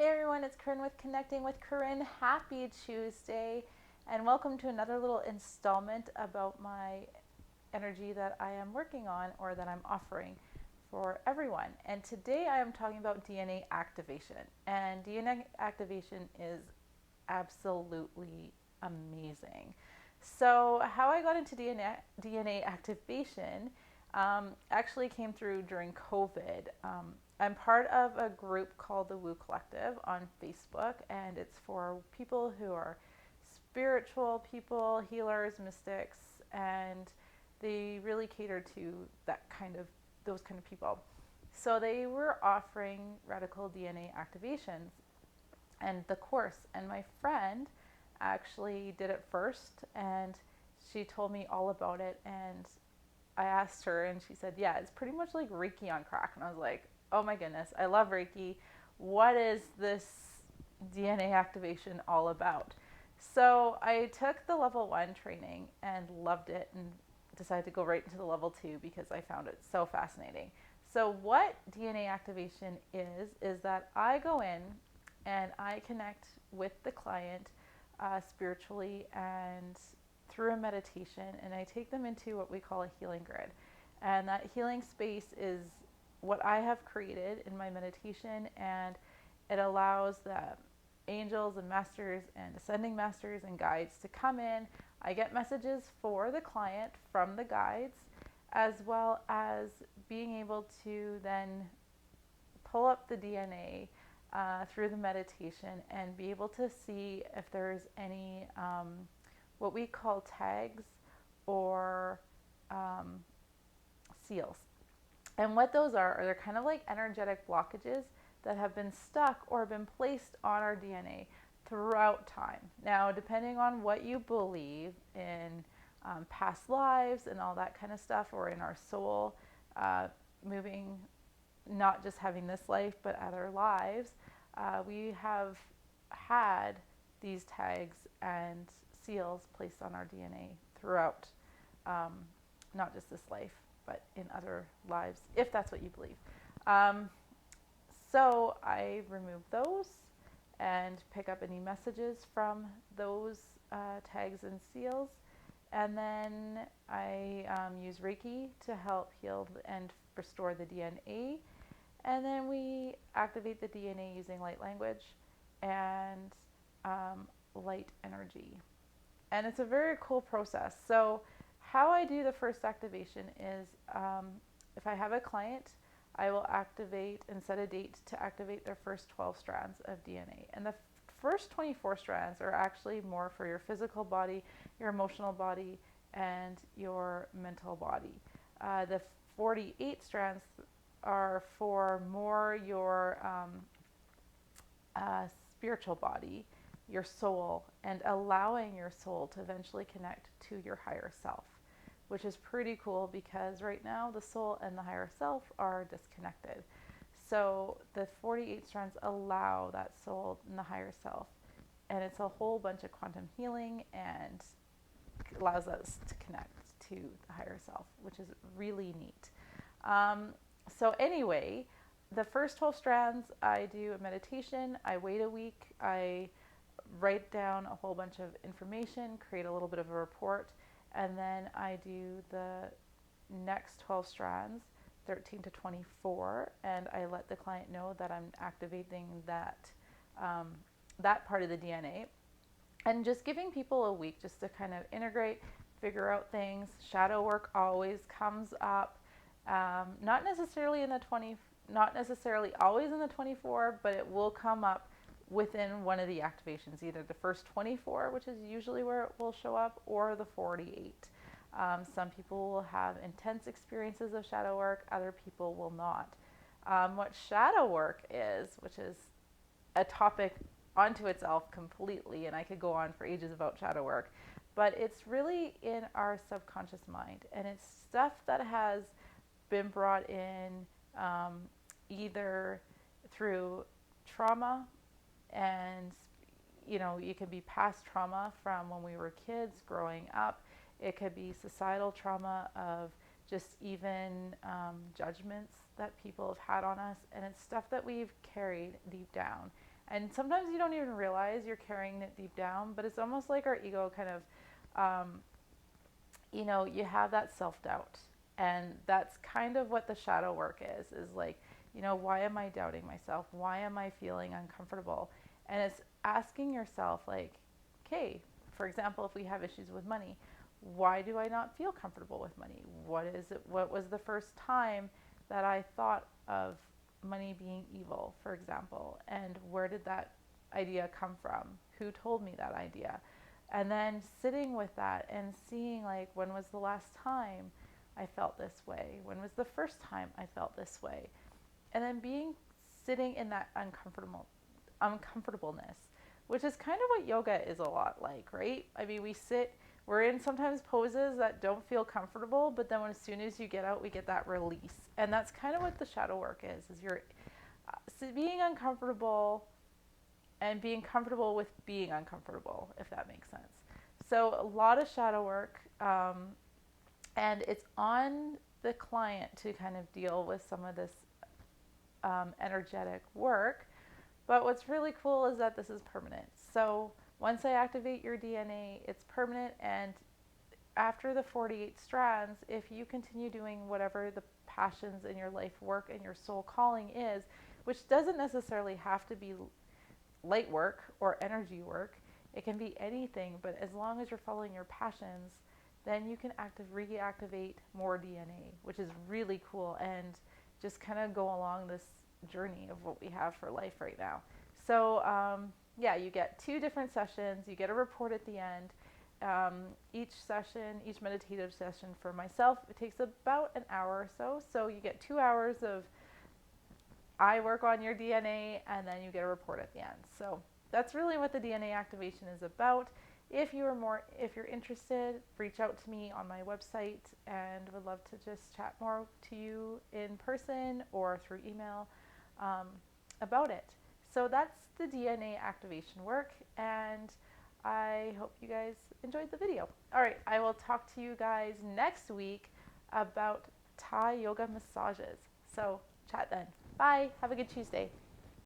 Hey everyone, it's Corinne with Connecting with Corinne. Happy Tuesday, and welcome to another little installment about my energy that I am working on or that I'm offering for everyone. And today I am talking about DNA activation. And DNA activation is absolutely amazing. So, how I got into DNA activation actually came through during COVID. I'm part of a group called the Woo Collective on Facebook, and it's for people who are spiritual people, healers, mystics, and they really cater to that kind of those kind of people. So they were offering radical DNA activations and the course, and my friend actually did it first, and she told me all about it, and I asked her, and she said, yeah, it's pretty much like Reiki on crack. And I was like, oh my goodness, I love Reiki. What is this DNA activation all about? So I took the level 1 training and loved it, and decided to go right into the level 2 because I found it so fascinating. So what DNA activation is that I go in and I connect with the client spiritually and through a meditation, and I take them into what we call a healing grid. And that healing space is what I have created in my meditation, and it allows the angels and masters and ascending masters and guides to come in. I get messages for the client from the guides, as well as being able to then pull up the DNA through the meditation and be able to see if there's any what we call tags or um, seals. And what those are they're kind of like energetic blockages that have been stuck or been placed on our DNA throughout time. Now, depending on what you believe in past lives and all that kind of stuff, or in our soul, moving, not just having this life, but other lives, we have had these tags and seals placed on our DNA throughout, um, not just this life, but in other lives, if that's what you believe. Um, so I remove those and pick up any messages from those tags and seals. And then I use Reiki to help heal and restore the DNA. And then we activate the DNA using light language and light energy. And it's a very cool process. So, how I do the first activation is if I have a client, I will activate and set a date to activate their first 12 strands of DNA. And the first 24 strands are actually more for your physical body, your emotional body, and your mental body. The 48 strands are for more your spiritual body, your soul, and allowing your soul to eventually connect to your higher self, which is pretty cool because right now the soul and the higher self are disconnected. So the 48 strands allow that soul and the higher self, and it's a whole bunch of quantum healing and allows us to connect to the higher self, which is really neat. So anyway, the first 12 strands, I do a meditation. I wait a week. I write down a whole bunch of information, create a little bit of a report, and then I do the next 12 strands, 13 to 24, and I let the client know that I'm activating that part of the DNA, and just giving people a week just to kind of integrate, figure out things. Shadow work always comes up, not necessarily in the 20, not necessarily always in the 24, but it will come up within one of the activations, either the first 24, which is usually where it will show up, or the 48. Some people will have intense experiences of shadow work, other people will not. What shadow work is, which is a topic onto itself completely, and I could go on for ages about shadow work, but it's really in our subconscious mind, and it's stuff that has been brought in either through trauma, and it could be past trauma from when we were kids growing up. It could be societal trauma of just even judgments that people have had on us, and it's stuff that we've carried deep down. And sometimes you don't even realize you're carrying it deep down, but it's almost like our ego kind of, um, you have that self doubt. And that's kind of what the shadow work is like, why am I doubting myself? Why am I feeling uncomfortable? And it's asking yourself, like, okay, for example, if we have issues with money, why do I not feel comfortable with money? What is it? What was the first time that I thought of money being evil, for example? And where did that idea come from? Who told me that idea? And then sitting with that and seeing, like, when was the last time I felt this way? When was the first time I felt this way? And then sitting in that uncomfortableness, which is kind of what yoga is a lot like, right? I mean, we're in sometimes poses that don't feel comfortable, but then as soon as you get out, we get that release. And that's kind of what the shadow work is you're being uncomfortable and being comfortable with being uncomfortable, if that makes sense. So a lot of shadow work, and it's on the client to kind of deal with some of this energetic work. But what's really cool is that this is permanent. So once I activate your DNA, it's permanent. And after the 48 strands, if you continue doing whatever the passions in your life work and your soul calling is, which doesn't necessarily have to be light work or energy work, it can be anything, but as long as you're following your passions, then you can reactivate more DNA, which is really cool, and just kind of go along this journey of what we have for life right now. So yeah, you get 2 different sessions. You get a report at the end. Each meditative session for myself, it takes about an hour or so. So you get 2 hours of I work on your DNA, and then you get a report at the end. So that's really what the DNA activation is about. If you're interested, reach out to me on my website, and would love to just chat more to you in person or through email about it. So that's the DNA activation work, and I hope you guys enjoyed the video. All right, I will talk to you guys next week about Thai yoga massages. So chat then. Bye. Have a good Tuesday.